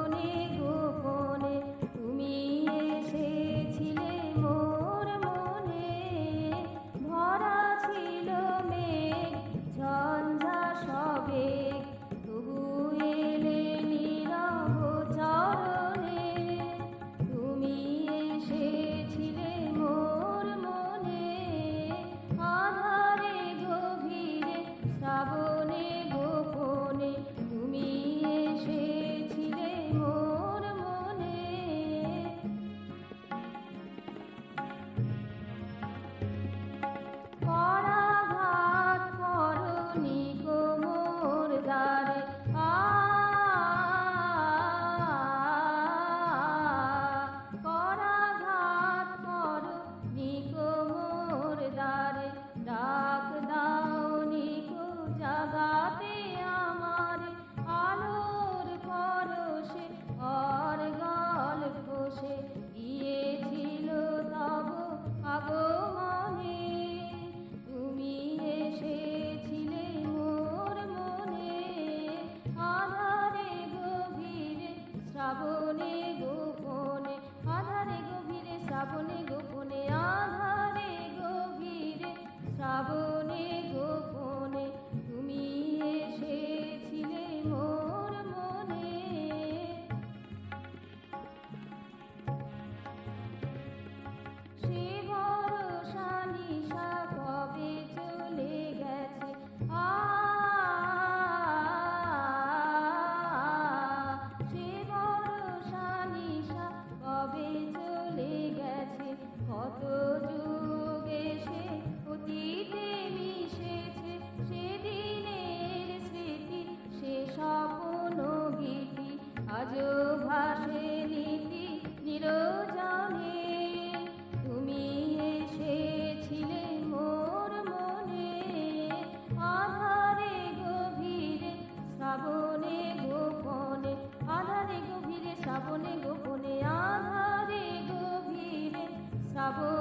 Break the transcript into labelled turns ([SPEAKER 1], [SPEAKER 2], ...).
[SPEAKER 1] শ্রাবণে গোপনে তুমি এসেছিলে মোর মনে। ভরা ছিল মেঘ ঝঞ্ঝা সবে, তবু এলে নীরব চরণে। তুমি এসেছিলে মোর মনে, আধারে গভীরে শ্রাবণে গোপনে তুমি এসেছিলে মোর মনে। করাঘাত করনি গো মোর দ্বারে, করাঘাত করনি গো মোর দ্বারে। ডাক দাওনি গো জাগাতে আমারে, আলোর পরশে অর্গল কোষে গিয়েছিল তব আগমনে। তুমি এসেছিলে মোর মনে, আধারে গভীরে শ্রাবণে গোপনে। আধারে গভীরে শ্রাবণে গোপনে, আধারে গভীরে শ্রাবণে গোপনে তুমি এসেছিলে মোর মনে। সে ভরসা নিশা কবে চলে গেছে, সে ভরসা নিশা কবে চলে গেছে। কত যুগ এসে অতীতে মিশেছে, সেদিনের স্মৃতি সে স্বপ্ন গীতি আজও ভাসে নীতি নিরজনে। তুমি এসেছিলে মোর মনে, আধারে গভীরে শ্রাবণে গোপনে। আধারে গভীরে শ্রাবণে গোপনে, আধারে গভীরে শ্রাবণে